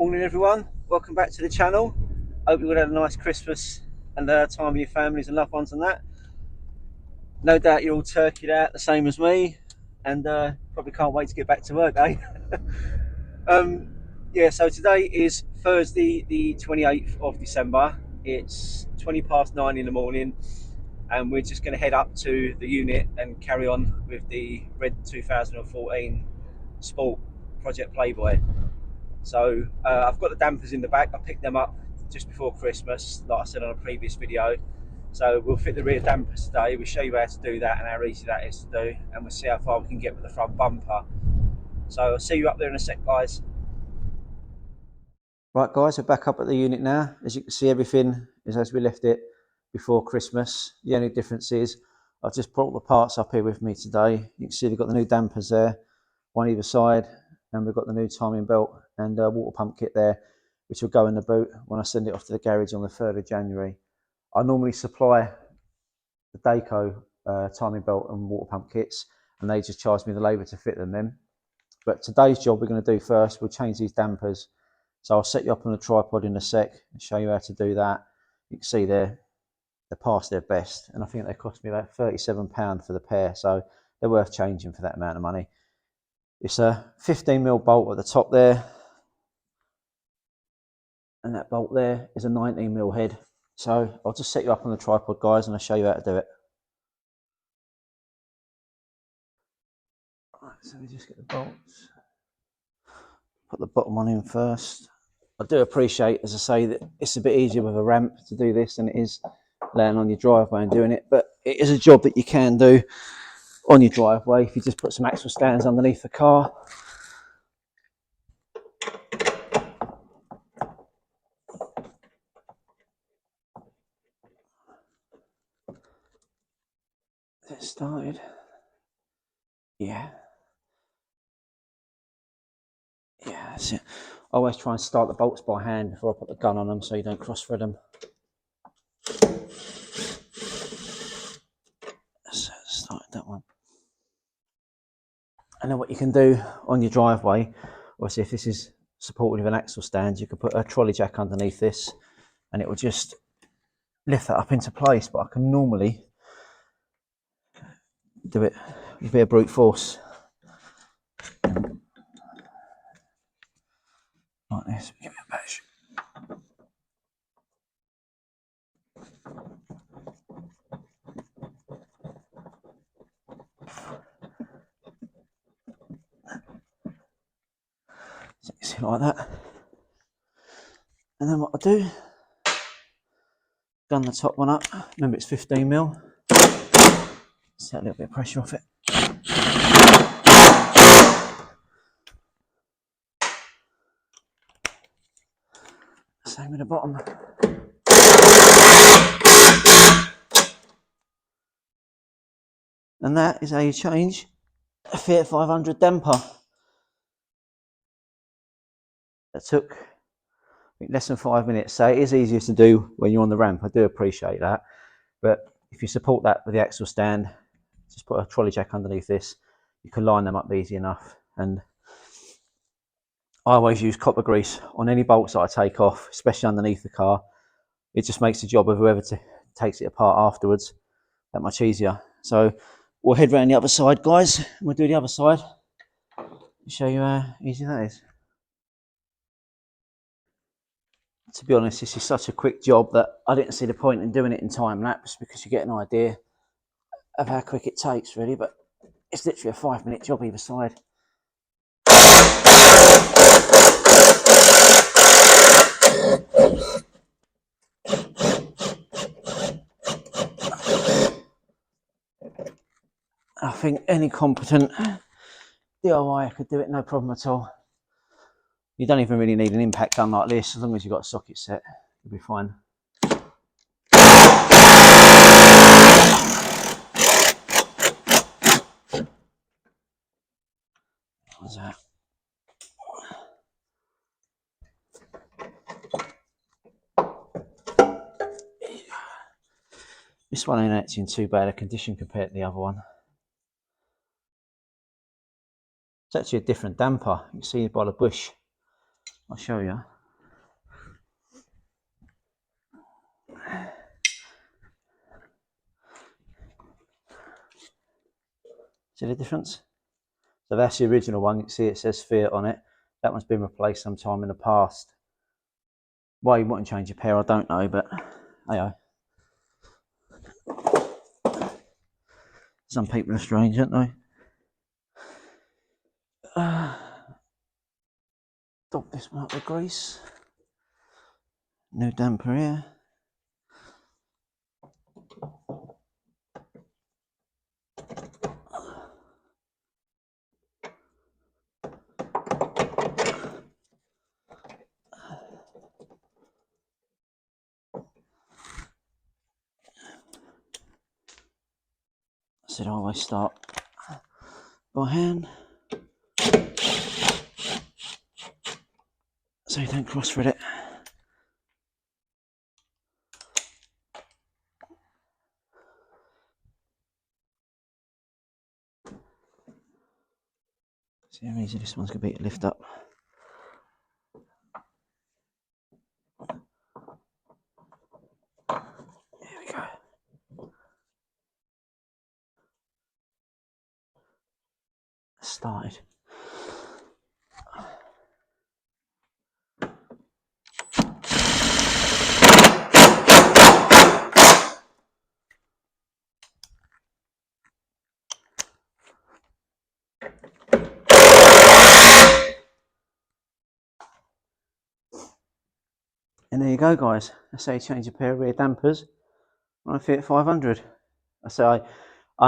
Morning everyone, welcome back to the channel. Hope you all had a nice Christmas and time with your families and loved ones and that. No doubt you're all turkeyed out the same as me and probably can't wait to get back to work, eh? um, yeah, so today is Thursday the 28th of December. It's 20 past 9 in the morning and we're just going to head up to the unit and carry on with the Red 2014 Sport Project Playboy. So I've got the dampers in the back. I picked them up just before Christmas, like I said on a previous video. So we'll fit the rear dampers today. We'll show you how to do that and how easy that is to do, and we'll see how far we can get with the front bumper. So I'll see you up there in a sec, guys. Right, guys, we're back up at the unit now. As you can see, everything is as we left it before Christmas. The only difference is I've just brought the parts up here with me today. You can see they've got the new dampers there, one either side, and we've got the new timing belt and water pump kit there, which will go in the boot when I send it off to the garage on the 3rd of January. I normally supply the Daco timing belt and water pump kits, and they just charge me the labour to fit them then. But today's job we're going to do first, we'll change these dampers. So I'll set you up on a tripod in a sec and show you how to do that. You can see they're past their best, and I think they cost me about £37 for the pair, so they're worth changing for that amount of money. It's a 15mm bolt at the top there, and that bolt there is a 19mm head. So I'll just set you up on the tripod, guys, and I'll show you how to do it. Right, so we just get the bolts. Put the bottom one in first. I do appreciate, as I say, that it's a bit easier with a ramp to do this than it is laying on your driveway and doing it, but it is a job that you can do on your driveway if you just put some axle stands underneath the car. Get started. Yeah, that's it. I always try and start the bolts by hand before I put the gun on them so you don't cross thread them. So started that one. And then what you can do on your driveway, obviously if this is supported with an axle stand, you can put a trolley jack underneath this and it will just lift that up into place. But I can normally do it with a bit of brute force. Like this. Give it a bash. So you see like that. And then what I do, gun the top one up. Remember it's 15mm. Set a little bit of pressure off it. Same with the bottom. And that is how you change a Fiat 500 damper. That took less than 5 minutes, so it is easier to do when you're on the ramp. I do appreciate that, but if you support that with the axle stand, just put a trolley jack underneath this, you can line them up easy enough. And I always use copper grease on any bolts that I take off, especially underneath the car. It just makes the job of whoever takes it apart afterwards that much easier. So we'll head round the other side, guys. We'll do the other side and show you how easy that is. To be honest, this is such a quick job that I didn't see the point in doing it in time lapse, because you get an idea of how quick it takes really, but it's literally a 5-minute job either side. I think any competent DIY could do it, no problem at all. You don't even really need an impact gun like this, as long as you've got a socket set, you'll be fine. How's that? This one ain't actually in too bad a condition compared to the other one. It's actually a different damper. You can see by the bush I'll show you. See the difference? So that's the original one. You can see it says Fiat on it. That one's been replaced sometime in the past. Why you wouldn't change your pair, I don't know, but hey, some people are strange, aren't they? Dop this one up with grease. New damper here. I said I always start by hand, so you don't cross-thread it. See how easy this one's going to be to lift up. There we go. Started. And there you go, guys. That's how you change a pair of rear dampers on a Fiat 500. I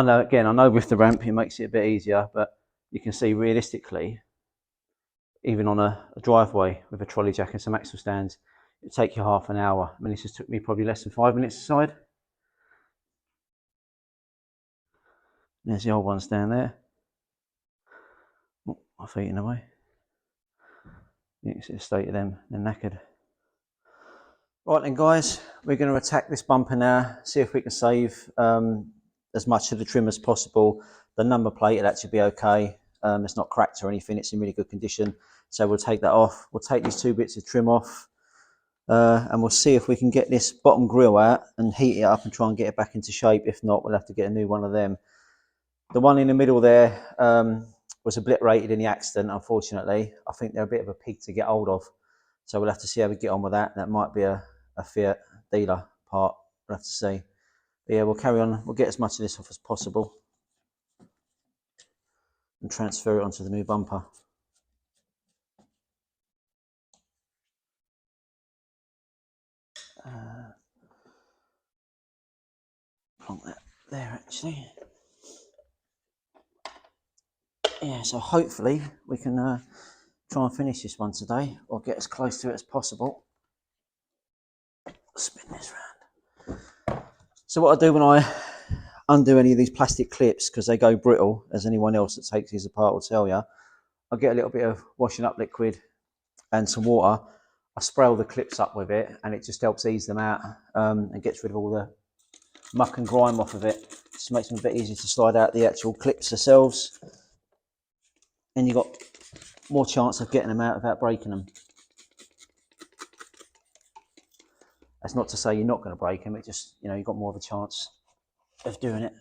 know, again, I know with the ramp it makes it a bit easier, but you can see realistically, even on a driveway with a trolley jack and some axle stands, it'd take you half an hour. I mean, this just took me probably less than 5 minutes aside. There's the old ones down there. Oh, my feet in the way. You can see the state of them, they're knackered. Right then, guys, we're going to attack this bumper now, see if we can save as much of the trim as possible. The number plate will actually be okay. It's not cracked or anything, it's in really good condition. So we'll take that off. We'll take these 2 bits of trim off and we'll see if we can get this bottom grille out and heat it up and try and get it back into shape. If not, we'll have to get a new one of them. The one in the middle there was obliterated in the accident, unfortunately. I think they're a bit of a pig to get hold of. So we'll have to see how we get on with that. That might be a Fiat dealer part. We'll have to see. But yeah, we'll carry on. We'll get as much of this off as possible and transfer it onto the new bumper. Plonk that there, actually. Yeah, so hopefully we can try and finish this one today, or get as close to it as possible. Spin this round. So what I do when I undo any of these plastic clips, because they go brittle, as anyone else that takes these apart will tell you, I get a little bit of washing up liquid and some water. I spray all the clips up with it, and it just helps ease them out and gets rid of all the muck and grime off of it. Just makes them a bit easier to slide out the actual clips themselves, and you've got more chance of getting them out without breaking them. That's not to say you're not going to break them, it just, you know, you've got more of a chance of doing it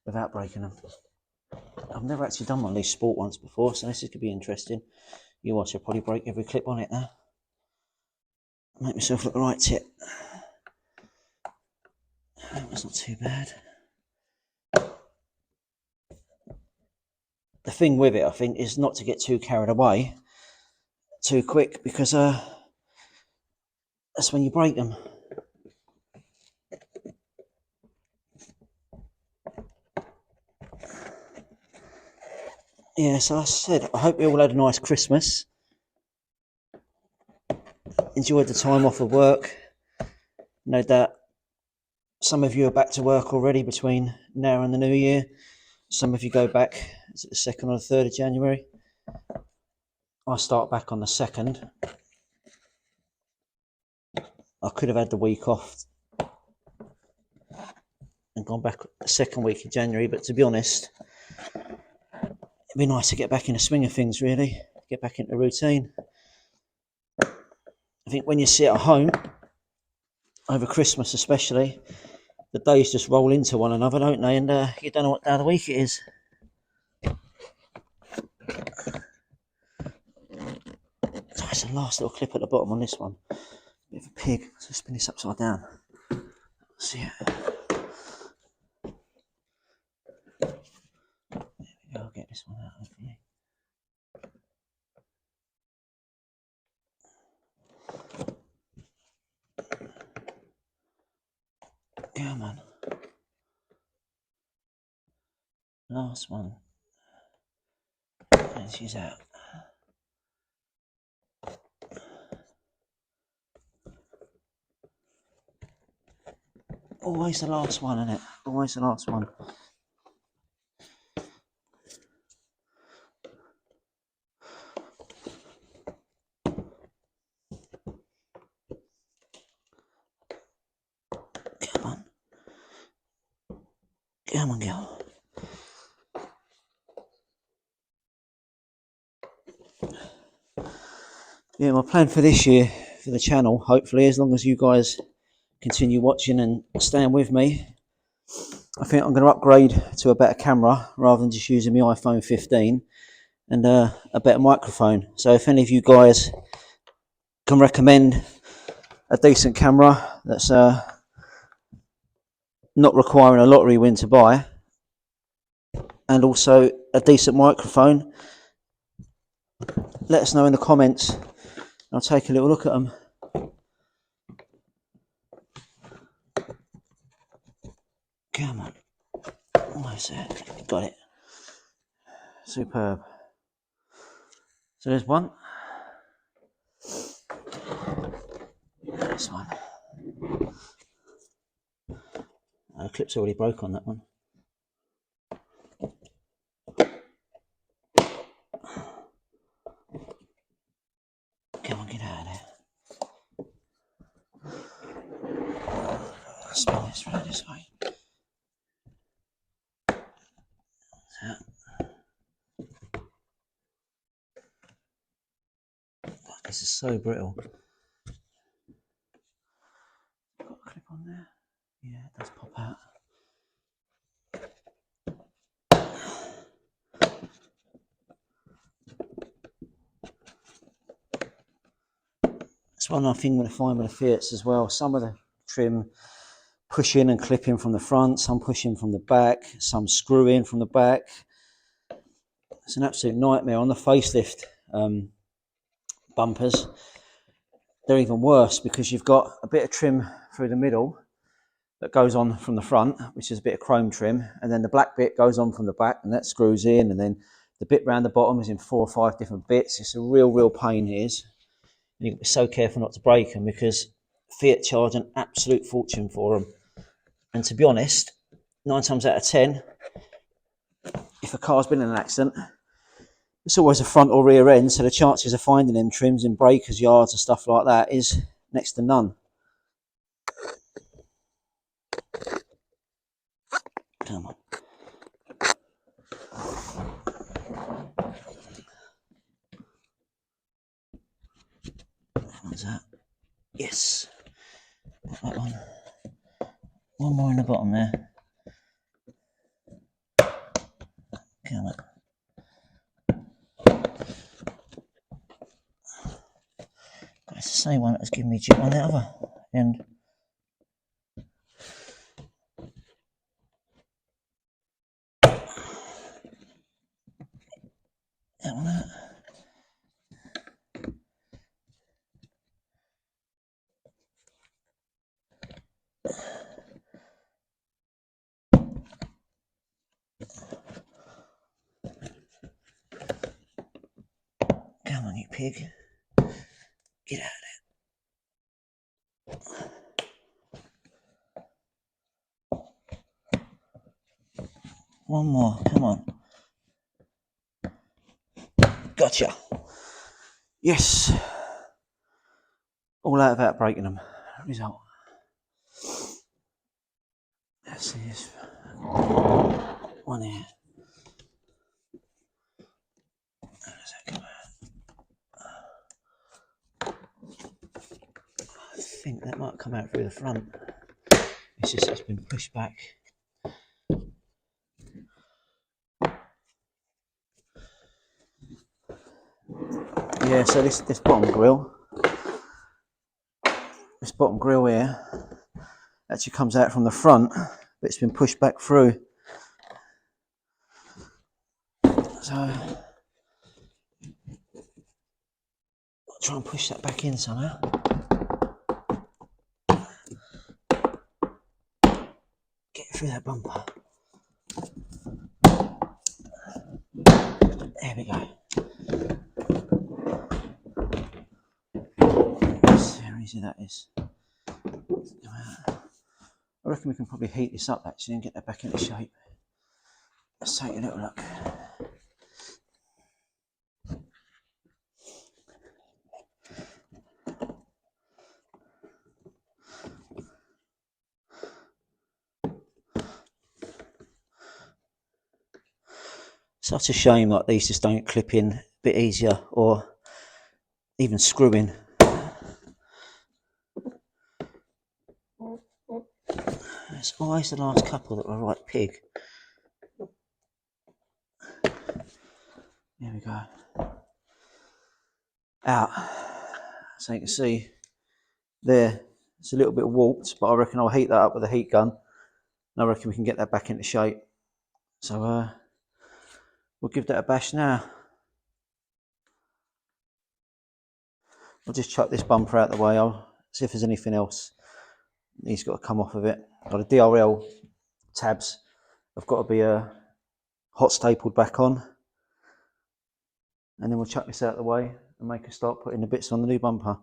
without breaking them. I've never actually done one of these sport ones before, so this is going to be interesting. You watch, I'll probably break every clip on it now. Make myself look the right tip. That's not too bad. The thing with it, I think, is not to get too carried away too quick, because that's when you break them. Yeah, so I said, I hope you all had a nice Christmas. Enjoyed the time off of work. No doubt some of you are back to work already between now and the new year. Some of you go back, is it the 2nd or the 3rd of January? I start back on the 2nd. I could have had the week off and gone back the 2nd week of January, but to be honest, it'd be nice to get back in the swing of things, really. Get back into routine. I think when you sit at home, over Christmas especially, the days just roll into one another, don't they? And you don't know what day of the week it is. So it's the last little clip at the bottom on this one. Bit of a pig. So spin this upside down. See it. There we go. I'll get this one out of here. Come on. Last one. And she's out. Always the last one, isn't it? Always the last one. Come on. Come on, girl. Yeah, my plan for this year, for the channel, hopefully, as long as you guys continue watching and staying with me, I think I'm going to upgrade to a better camera rather than just using my iPhone 15 and a better microphone. So if any of you guys can recommend a decent camera that's not requiring a lottery win to buy, and also a decent microphone, let us know in the comments. I'll take a little look at them. Come on. Almost there. Got it. Superb. So there's one. This one. The clip's already broke on that one. Come on, get out of there. Spin this round this way. So. This is so brittle. Got a clip on there. Yeah, it does pop out. That's one thing I'm going to find with the Fiats as well. Some of the trim push in and clip in from the front, some push in from the back, some screw in from the back. It's an absolute nightmare. On the facelift bumpers, they're even worse because you've got a bit of trim through the middle that goes on from the front, which is a bit of chrome trim, and then the black bit goes on from the back and that screws in, and then the bit round the bottom is in 4 or 5 different bits. It's a real pain, it is. And you've got to be so careful not to break them because Fiat charge an absolute fortune for them. And to be honest, 9 times out of 10, if a car's been in an accident, it's always a front or rear end, so the chances of finding them trims in breakers' yards and stuff like that is next to none. Come on. What's that? Yes. That one. One more in the bottom there. Come on. It's the same one that was giving me jip on the other end. That one out. Come on, you pig. Get out of there. One more, come on. Gotcha. Yes. All out about breaking them. Result. Let's see this one here. How does that come out? think that might come out through the front. It's just it's been pushed back. Yeah, so this bottom grill here actually comes out from the front, but it's been pushed back through. So I'll try and push that back in somehow. Get through that bumper. There we go. See how easy that is. I reckon we can probably heat this up actually and get that back into shape. Let's take a little look. Such a shame like these just don't clip in a bit easier or even screw in. It's always the last couple that were right pig. There we go. Out. So you can see there, it's a little bit warped, but I reckon I'll heat that up with a heat gun. And I reckon we can get that back into shape. So we'll give that a bash now. I'll just chuck this bumper out the way. I'll see if there's anything else he's got to come off of it. Got the DRL tabs have got to be hot stapled back on, and then we'll chuck this out the way and make a start putting the bits on the new bumper.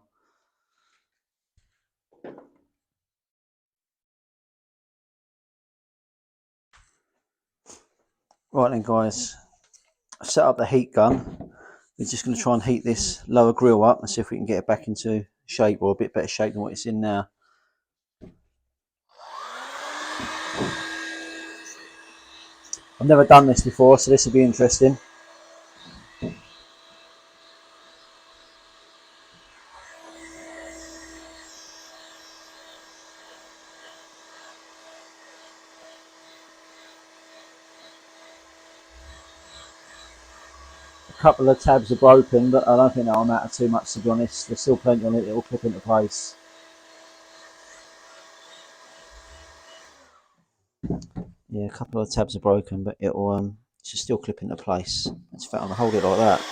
Right then guys, I've set up the heat gun. We're just going to try and heat this lower grill up and see if we can get it back into shape, or a bit better shape than what it's in now. I've never done this before, so this will be interesting. A couple of tabs are broken, but I don't think that'll matter too much, to be honest. There's still plenty on it, it'll clip into place. Yeah, a couple of tabs are broken, but it'll should still clip into place. In fact, I'm gonna hold it like that.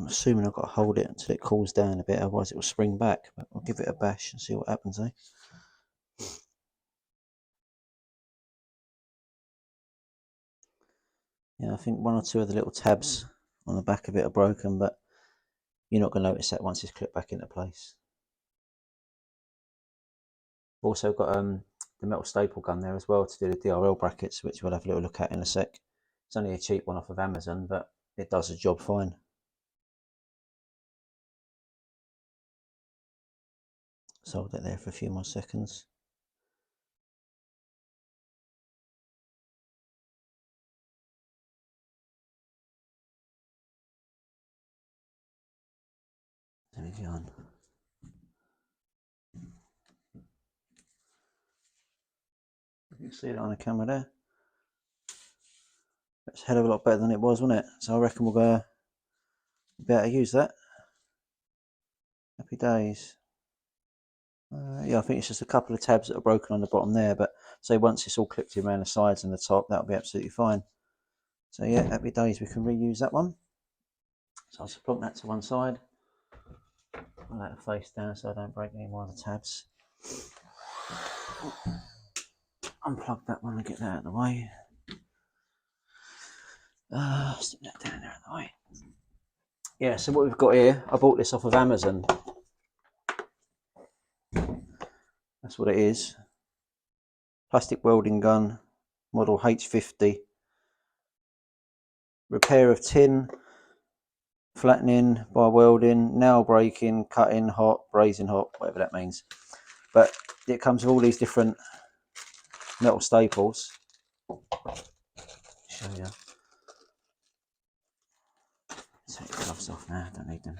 I'm assuming I've got to hold it until it cools down a bit, otherwise it will spring back. But I'll give it a bash and see what happens, eh? Yeah, I think one or two of the little tabs on the back of it are broken, but you're not going to notice that once it's clipped back into place. Also got the metal staple gun there as well to do the DRL brackets, which we'll have a little look at in a sec. It's only a cheap one off of Amazon, but it does the job fine. So hold it there for a few more seconds. There we go. You can see it on the camera there. It's a hell of a lot better than it was, wasn't it? So I reckon we'll be able to use that. Happy days. Yeah, I think it's just a couple of tabs that are broken on the bottom there, but say once it's all clipped in around the sides and the top, that'll be absolutely fine. So yeah, happy days, we can reuse that one. So I'll just plonk that to one side. I'll let it face down so I don't break any more of the tabs. Unplug that one and get that out of the way. Stick that down there the way. Yeah, so what we've got here, I bought this off of Amazon. That's what it is. Plastic welding gun, model H50. Repair of tin, flattening by welding, nail breaking, cutting hot, brazing hot, whatever that means. But it comes with all these different metal staples. Show you. Take the gloves off now, don't need them.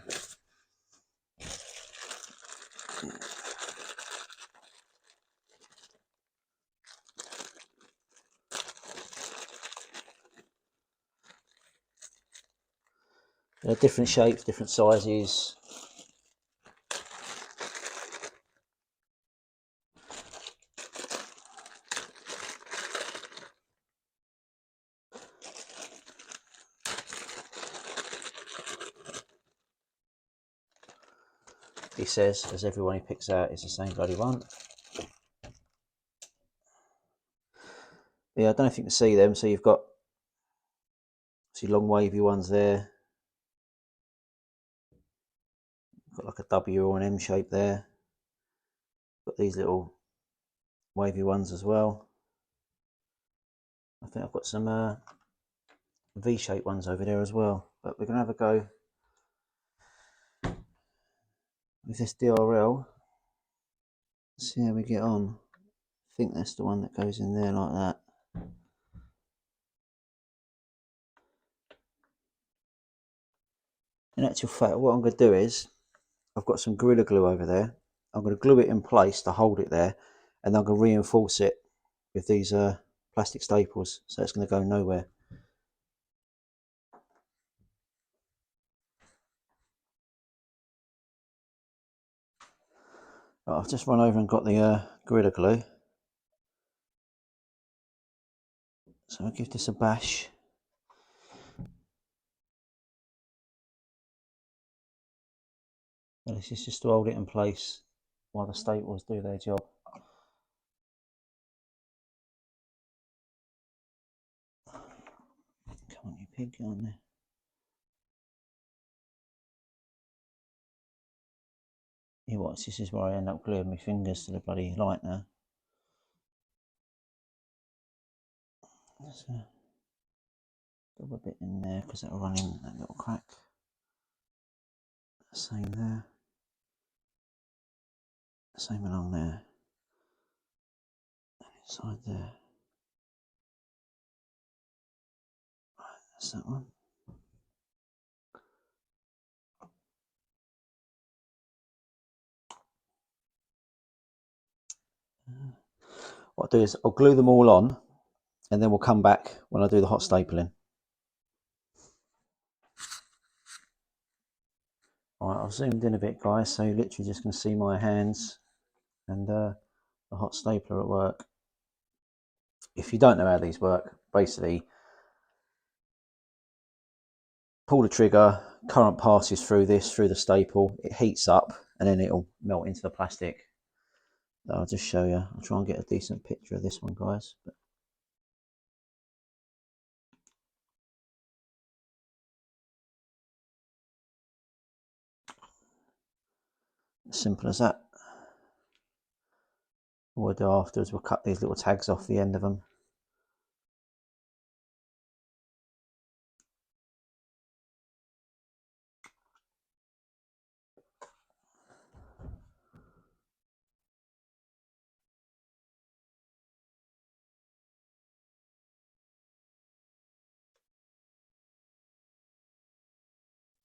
They're different shapes, different sizes. He says, as everyone he picks out is the same bloody one. Yeah, I don't know if you can see them. So you've got long wavy ones there. Got like a W or an M shape there. Got these little wavy ones as well. I think I've got some V-shaped ones over there as well. But we're going to have a go with this DRL. See how we get on. I think that's the one that goes in there like that. In actual fact, what I'm going to do is, I've got some Gorilla Glue over there. I'm going to glue it in place to hold it there, and I'm going to reinforce it with these plastic staples, so it's going to go nowhere. Right, I've just run over and got the Gorilla Glue. So I'll give this a bash. And this is just to hold it in place while the staples do their job. Come on, you pig, get on there. You watch, this is where I end up gluing my fingers to the bloody light now. There's a double bit in there because that'll run in that little crack. Same there. Same along there. And inside there. Right, that's that one. What I'll do is I'll glue them all on, and then we'll come back when I do the hot stapling. Alright, I've zoomed in a bit, guys, so you're literally just going to see my hands and the hot stapler at work. If you don't know how these work, basically pull the trigger, current passes through this, through the staple, it heats up, and then it'll melt into the plastic. I'll just show you. I'll try and get a decent picture of this one, guys. But simple as that. What we'll do afterwards, we'll cut these little tags off the end of them.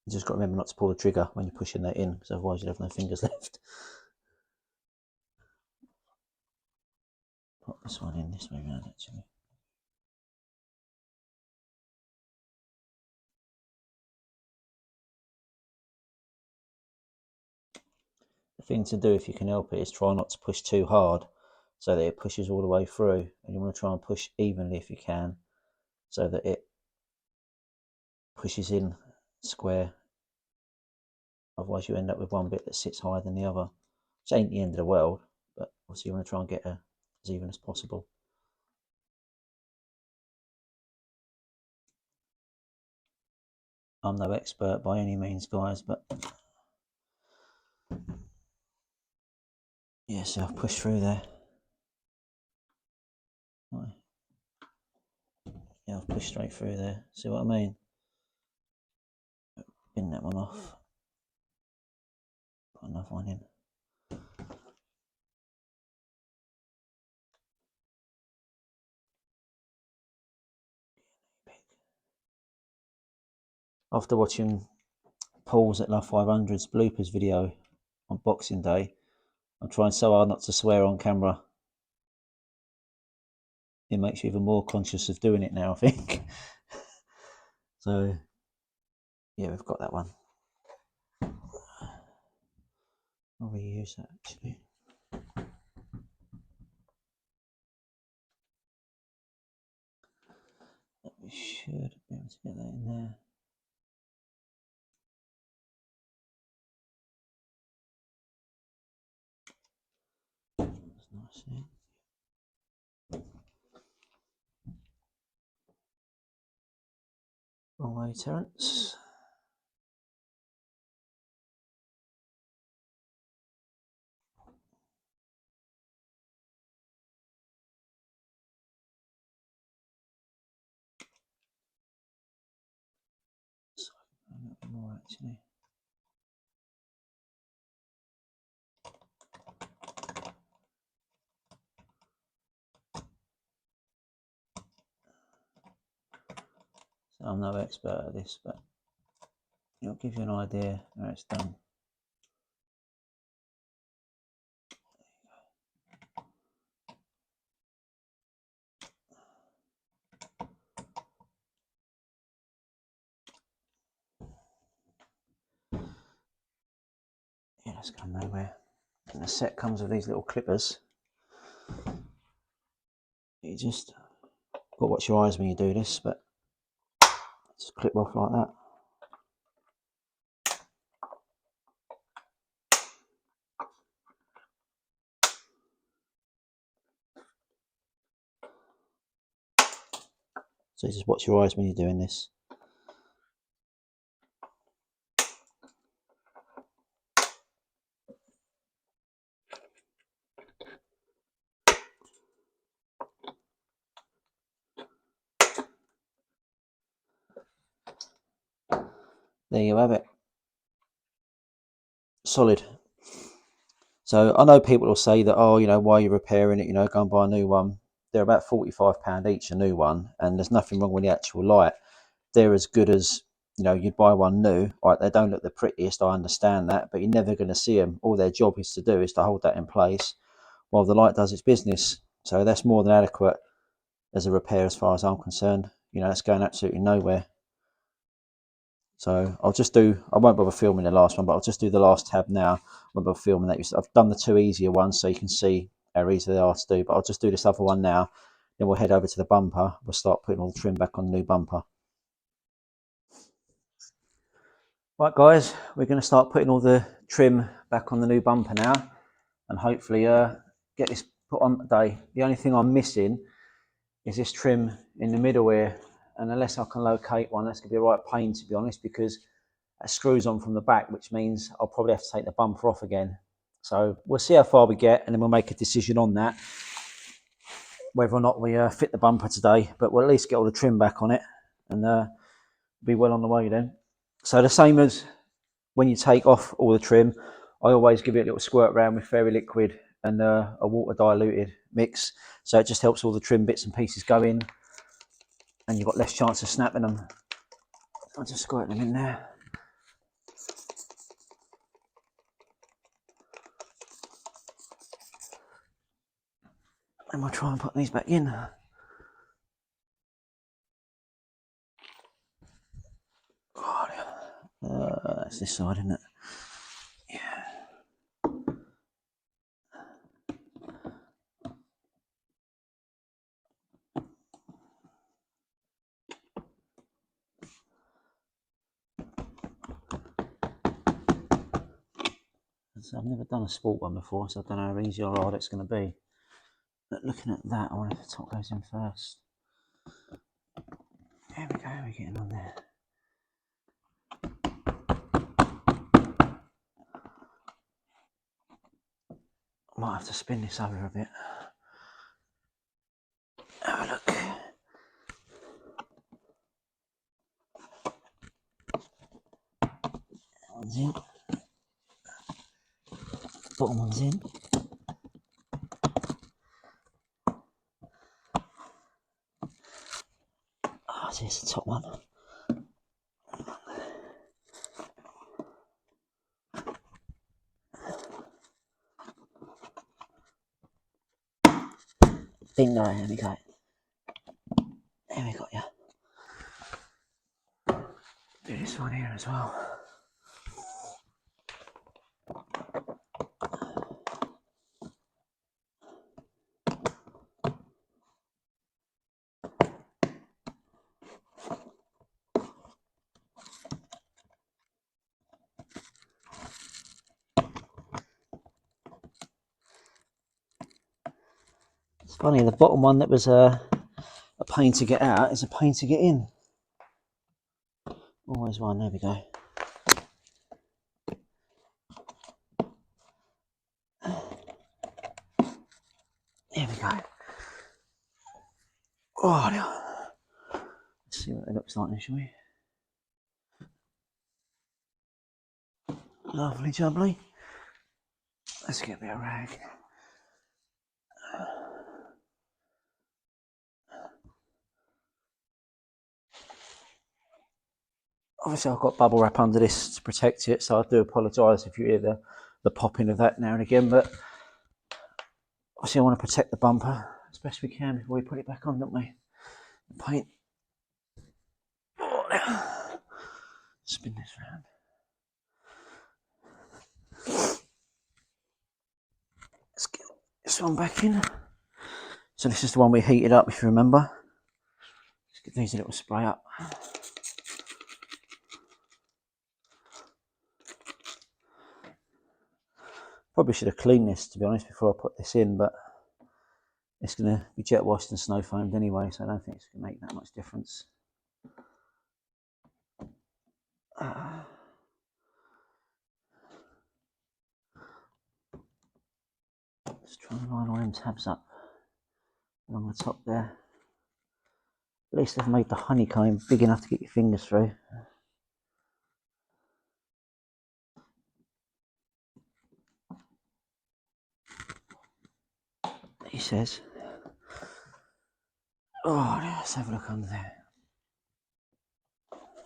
You just got to remember not to pull the trigger when you're pushing that in, because otherwise you'll have no fingers left. Pop this one in this way around, actually. The thing to do, if you can help it, is try not to push too hard so that it pushes all the way through. And you want to try and push evenly if you can, so that it pushes in square. Otherwise you end up with one bit that sits higher than the other. Which ain't the end of the world, but obviously you want to try and get as even as possible. I'm no expert by any means, guys, but yeah, so I've pushed through there. Right. Yeah, I've pushed straight through there. See what I mean? Bin that one off. Put another one in. After watching Paul's at Love 500's bloopers video on Boxing Day, I'm trying so hard not to swear on camera. It makes you even more conscious of doing it now, I think. So, yeah, we've got that one. I'll reuse that actually. We should be able to get that in there. That's nice, yeah. Wrong way, Terence. So, a little bit more actually. So I'm no expert at this, but it'll give you an idea how it's done. Yeah, that's going nowhere. And the set comes with these little clippers. You just got to watch your eyes when you do this, but just clip off like that. So just watch your eyes when you're doing this. There you have it. Solid. So I know people will say that, oh, you know, why are you repairing it? You know, go and buy a new one. They're about £45 each, a new one, and there's nothing wrong with the actual light. They're as good as, you know, you'd buy one new. Right, they don't look the prettiest, I understand that, but you're never going to see them. All their job is to do is to hold that in place while the light does its business. So that's more than adequate as a repair as far as I'm concerned. You know, it's going absolutely nowhere. So I'll just do, I won't bother filming the last one, but I'll just do the last tab now. I won't bother filming that. I've done the two easier ones so you can see how easy they are to do, but I'll just do this other one now. Then we'll head over to the bumper. We'll start putting all the trim back on the new bumper. Right guys, we're going to start putting all the trim back on the new bumper now and hopefully get this put on today. The only thing I'm missing is this trim in the middle here, and unless I can locate one, that's going to be a right pain to be honest, because that screws on from the back, which means I'll probably have to take the bumper off again. So we'll see how far we get and then we'll make a decision on that, whether or not we fit the bumper today, but we'll at least get all the trim back on it and be well on the way then. So the same as when you take off all the trim, I always give it a little squirt around with fairy liquid and a water diluted mix, so it just helps all the trim bits and pieces go in and you've got less chance of snapping them. I'll just squirt them in there. And we'll try and put these back in. That's this side, isn't it? Yeah. So I've never done a sport one before, so I don't know how easy or hard it's going to be. But looking at that, I wonder if the top goes in first. There we go, we're getting on there. might have to spin this over a bit. Have a look. That one's in. Bottom one's in. Oh, there's the top one. Bingo, there we go. There we got you. Do this one here as well. It's funny, the bottom one that was a pain to get out is a pain to get in. Always one, there we go. There we go. Oh, let's see what it looks like then, shall we? Lovely jubbly. Let's get a bit of rag. Obviously I've got bubble wrap under this to protect it, so I do apologise if you hear the popping of that now and again, but obviously I want to protect the bumper as best we can before we put it back on, don't we? The paint. Spin this round. Let's get this one back in. So this is the one we heated up, if you remember. Let's give these a little spray up. Probably should have cleaned this, to be honest, before I put this in, but it's going to be jet washed and snow foamed anyway, so I don't think it's going to make that much difference. Just try and line all them tabs up along the top there. At least they've made the honeycomb big enough to get your fingers through. He says. Oh, let's have a look under there.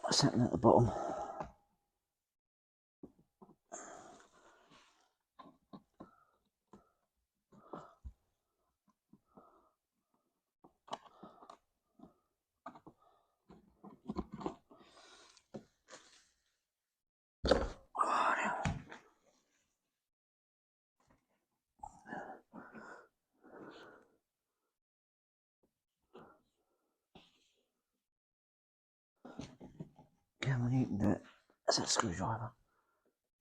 What's happening at the bottom? Come on, you can do it. That's that screwdriver.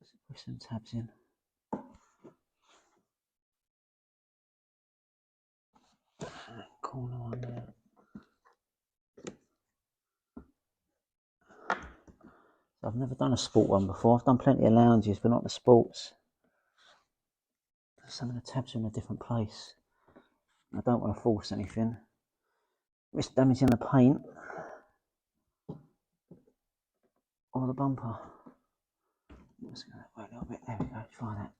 Let's push some tabs in. Corner one there. So I've never done a sport one before. I've done plenty of lounges, but not the sports. Some of the tabs are in a different place. I don't want to force anything. Risk damaging the paint or the bumper. Let's go that way a little bit. There we go. Try that.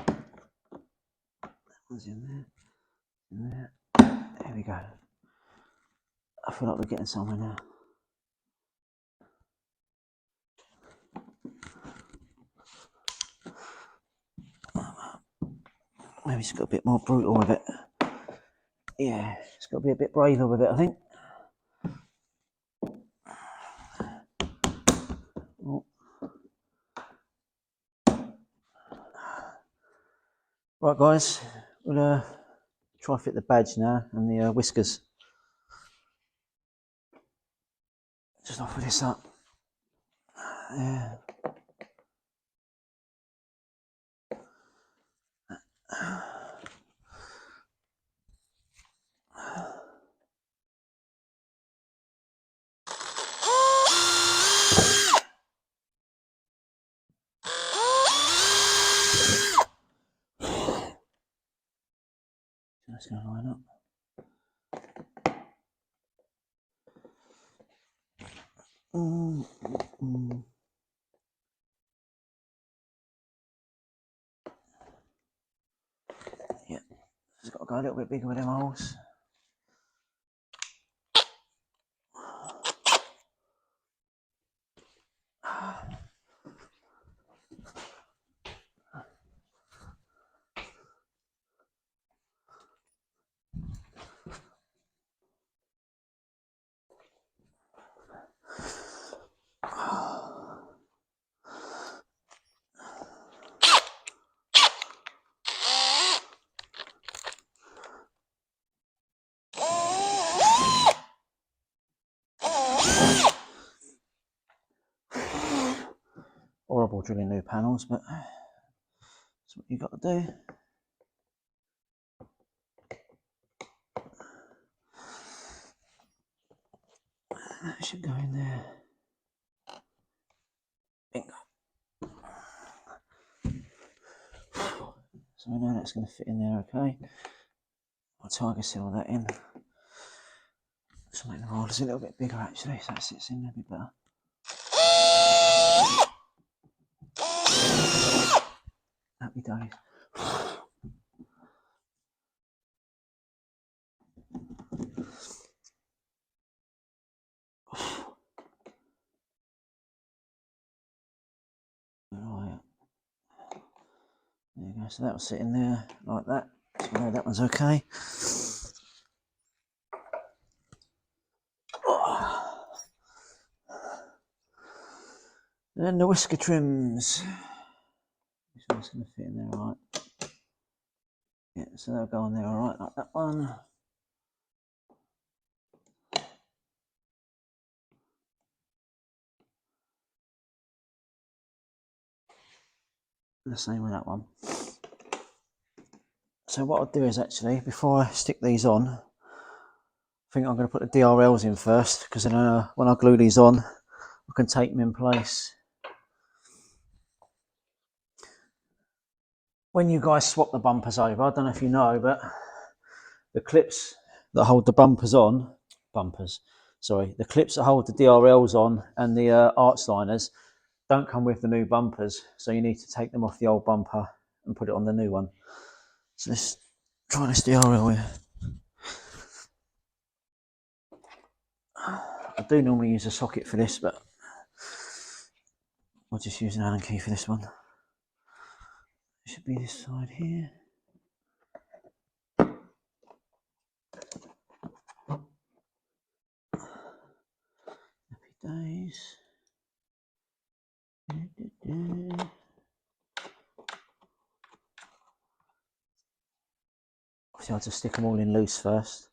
That one's in there. In there. There we go. I feel like we're getting somewhere now. Maybe it's got a bit more brutal with it. Yeah, it's got to be a bit braver with it, I think. Oh. Right, guys, we'll try fit the badge now and the whiskers. Just offer this up. Yeah. it's going to line up. Yeah, it's got to go a little bit bigger with them holes. Horrible drilling new panels, but that's what you've got to do. That should go in there. Bingo. So we know that's going to fit in there okay. I'll tiger seal that in. Just make the rollers a little bit bigger actually, so that sits in there a bit better. Happy days. Right. There you go, so that will sit in there like that. So we know that one's okay. Then the whisker trims. This one's going to fit in there alright. Yeah, so they'll go on there alright, like that one. And the same with that one. So what I'll do is actually, before I stick these on, I think I'm going to put the DRLs in first, because then when I glue these on, I can take them in place. When you guys swap the bumpers over, I don't know if you know, but the clips that hold the bumpers on, the clips that hold the DRLs on and the arch liners don't come with the new bumpers, so you need to take them off the old bumper and put it on the new one. So let's try this DRL here. I do normally use a socket for this, but I'll just use an Allen key for this one. It should be this side here. Happy days. Obviously, I'll just stick them all in loose first.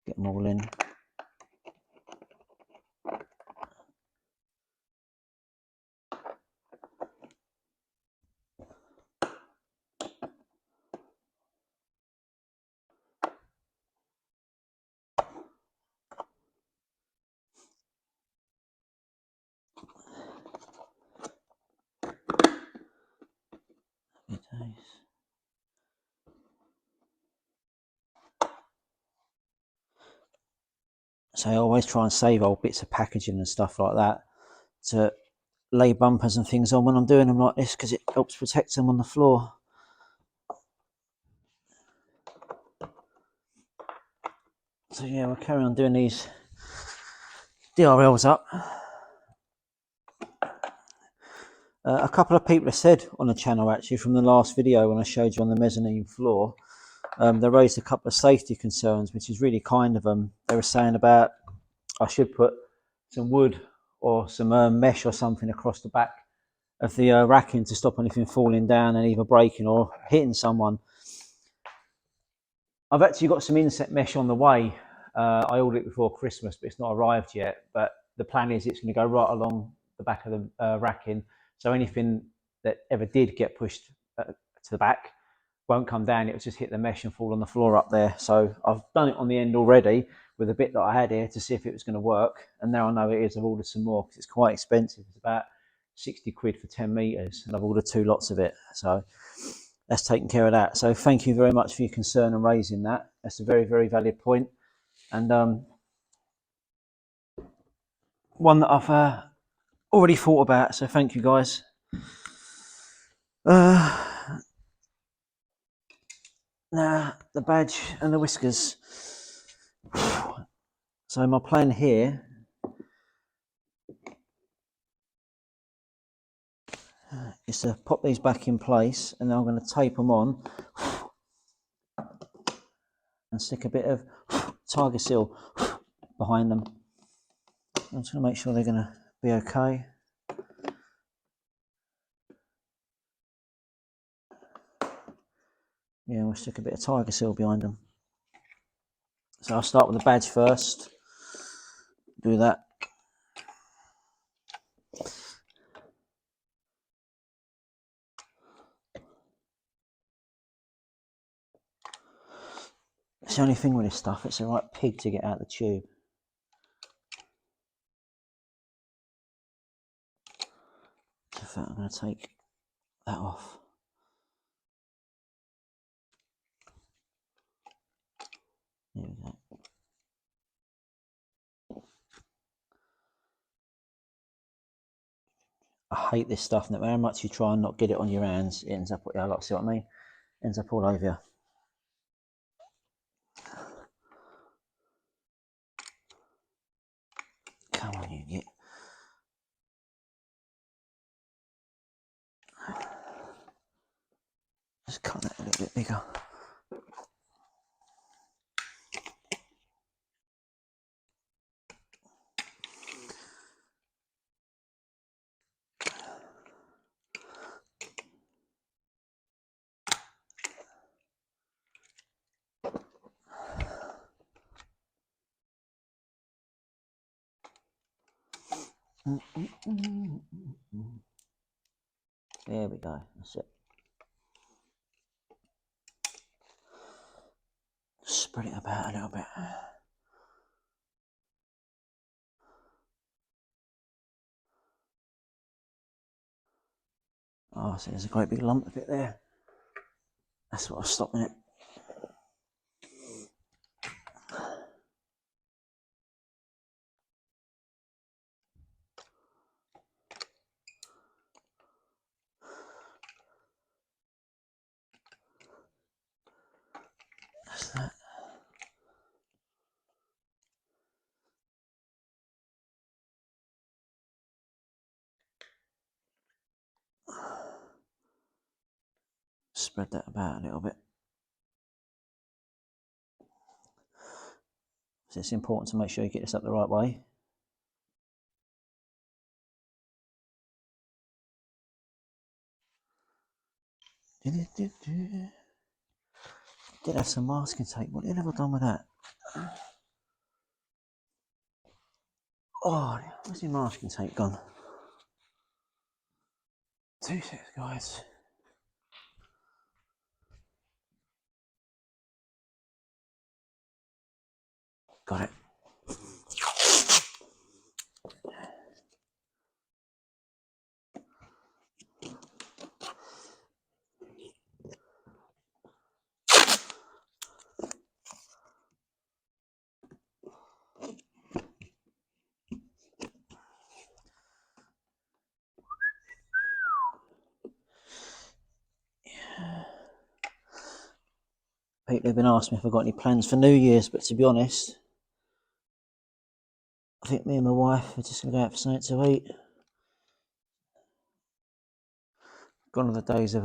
Get them all in. So I always try and save old bits of packaging and stuff like that to lay bumpers and things on when I'm doing them like this, because it helps protect them on the floor. So yeah, we'll carry on doing these DRLs up. A couple of people have said on the channel actually from the last video when I showed you on the mezzanine floor, they raised a couple of safety concerns, which is really kind of them. They were saying about I should put some wood or some mesh or something across the back of the racking to stop anything falling down and either breaking or hitting someone. I've actually got some inset mesh on the way. I ordered it before Christmas, but it's not arrived yet. But the plan is it's going to go right along the back of the racking. So anything that ever did get pushed to the back won't come down. It'll just hit the mesh and fall on the floor up there. So I've done it on the end already with a bit that I had here to see if it was going to work. And now I know it is. I've ordered some more because it's quite expensive. It's about 60 quid for 10 meters, and I've ordered 2 lots of it. So that's taken care of that. So thank you very much for your concern and raising that. That's a very, very valid point, and one that I've already thought about. So thank you, guys. Now the badge and the whiskers. So my plan here is to pop these back in place, and then I'm going to tape them on and stick a bit of tiger seal behind them. I'm just going to make sure they're going to be okay. Yeah, we'll stick a bit of tiger seal behind them. So I'll start with the badge first. Do that. It's the only thing with this stuff, it's a right pig to get out of the tube. So in fact, I'm going to take that off. There we go. I hate this stuff. No matter how much you try and not get it on your hands, it ends up, yeah, like, see what I mean? It ends up all over you. Come on, you get. Just cut that a little bit bigger. There we go. That's it. Spread it about a little bit. Oh, so there's a great big lump of it there. That's what I was stopping it. That's that. Spread that about a little bit. So it's important to make sure you get this up the right way. Did have some masking tape. What have I done with that? Oh, where's your masking tape gone? 2 seconds, guys. Got it. People have been asking me if I've got any plans for New Year's, but to be honest, I think me and my wife are just going to go out for something to eat. Gone are the days of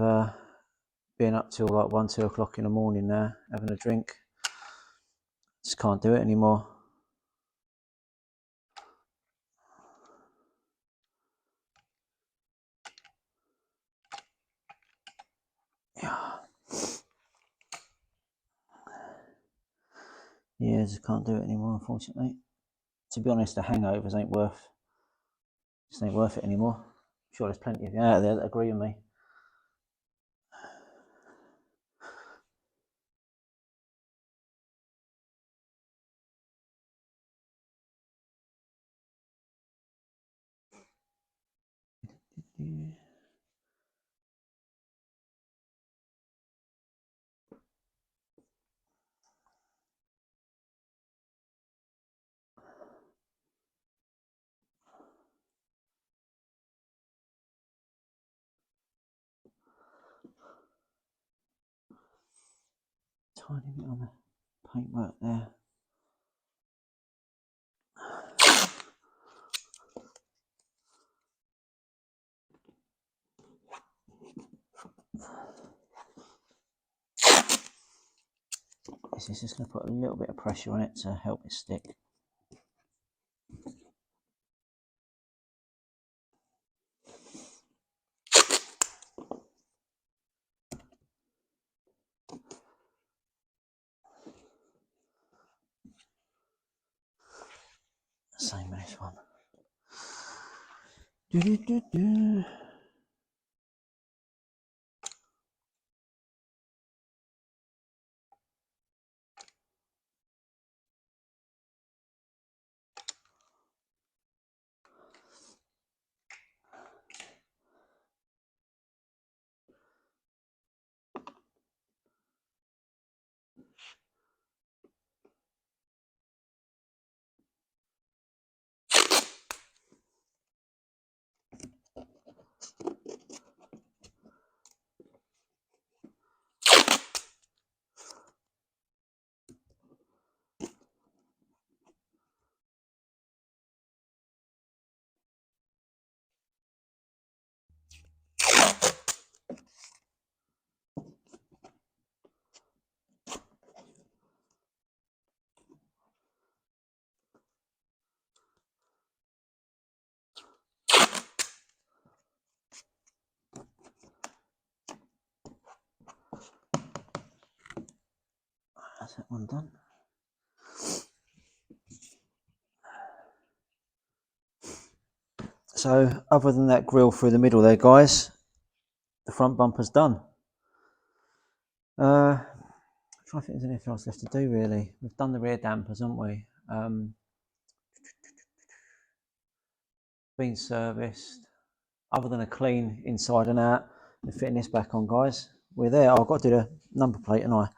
being up till like 1, 2 o'clock in the morning now, having a drink. Just can't do it anymore. Yeah, just can't do it anymore, unfortunately. To be honest, the hangovers ain't worth it anymore. I'm sure there's plenty of you out there that agree with me. tiny bit on the paintwork there. This is just going to put a little bit of pressure on it to help it stick. Same with this one. That's that one done. So other than that grill through the middle there, guys, the front bumper's done. I'm trying to think if there's anything else left to do really. We've done the rear dampers, haven't we? Been serviced. Other than a clean inside and out and fitting this back on, guys, we're there. I've got to do the number plate, and we'll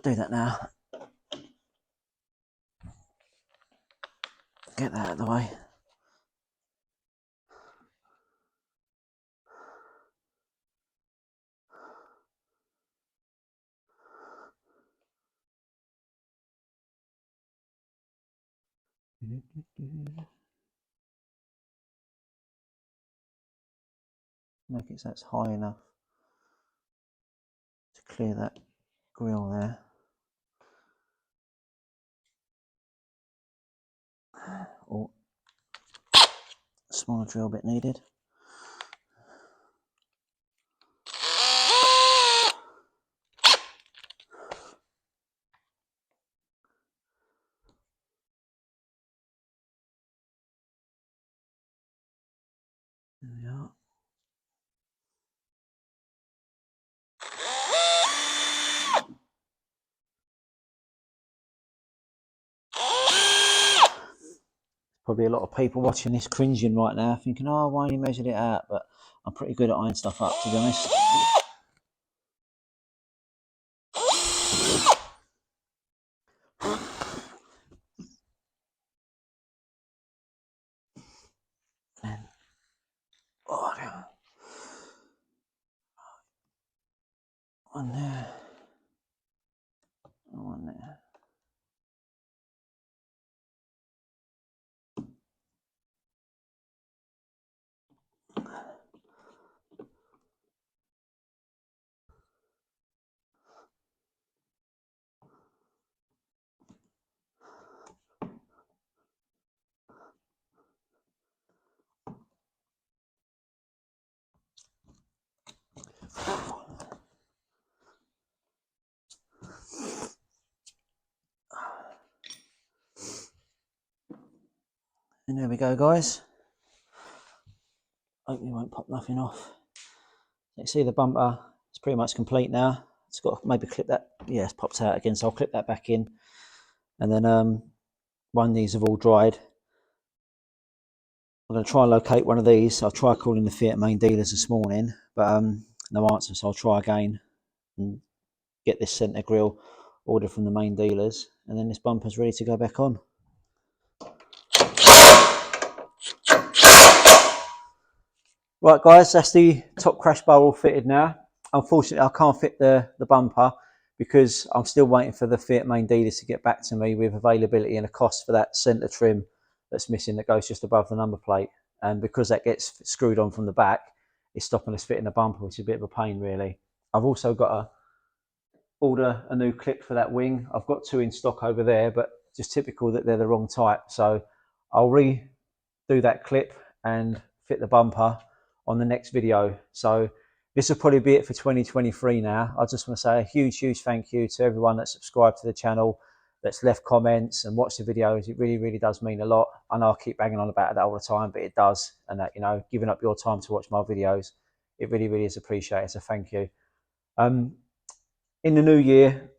do that now. Get that out of the way. Make it so it's high enough to clear that grill there. Or smaller drill bit needed. There we are. Probably a lot of people watching this cringing right now, thinking, "Oh, why you measured it out?" But I'm pretty good at ironing stuff up, to be honest. And one there, one there. And there we go, guys. Hope you won't pop nothing off. You see the bumper, it's pretty much complete now. It's got to maybe clip that, yeah, it's popped out again, so I'll clip that back in. And then one of these have all dried. I'm going to try and locate one of these. I'll try calling the Fiat main dealers this morning, but no answer, so I'll try again and get this centre grille ordered from the main dealers, and then this bumper's ready to go back on. Right, guys, that's the top crash bar all fitted now. Unfortunately, I can't fit the bumper because I'm still waiting for the Fiat main dealers to get back to me with availability and a cost for that centre trim that's missing, that goes just above the number plate. And because that gets screwed on from the back, it's stopping us fitting the bumper, which is a bit of a pain really. I've also got to order a new clip for that wing. I've got two in stock over there, but just typical that they're the wrong type. So I'll redo that clip and fit the bumper on the next video. So this will probably be it for 2023 now. I just want to say a huge thank you to everyone that's subscribed to the channel, that's left comments and watched the videos. It really does mean a lot. I know I keep banging on about that all the time, but it does. And that, you know, giving up your time to watch my videos, it really is appreciated. So thank you. In the new year,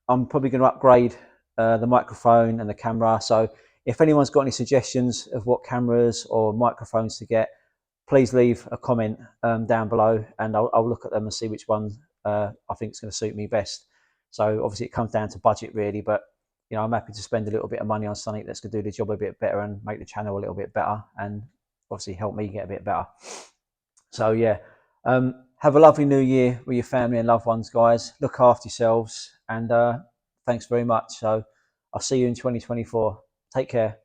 I'm probably going to upgrade the microphone and the camera. So if anyone's got any suggestions of what cameras or microphones to get, please leave a comment down below, and I'll look at them and see which one I think is going to suit me best. So obviously it comes down to budget really, but you know, I'm happy to spend a little bit of money on something that's going to do the job a bit better and make the channel a little bit better, and obviously help me get a bit better. So yeah, have a lovely new year with your family and loved ones, guys. Look after yourselves, and thanks very much. So I'll see you in 2024. Take care.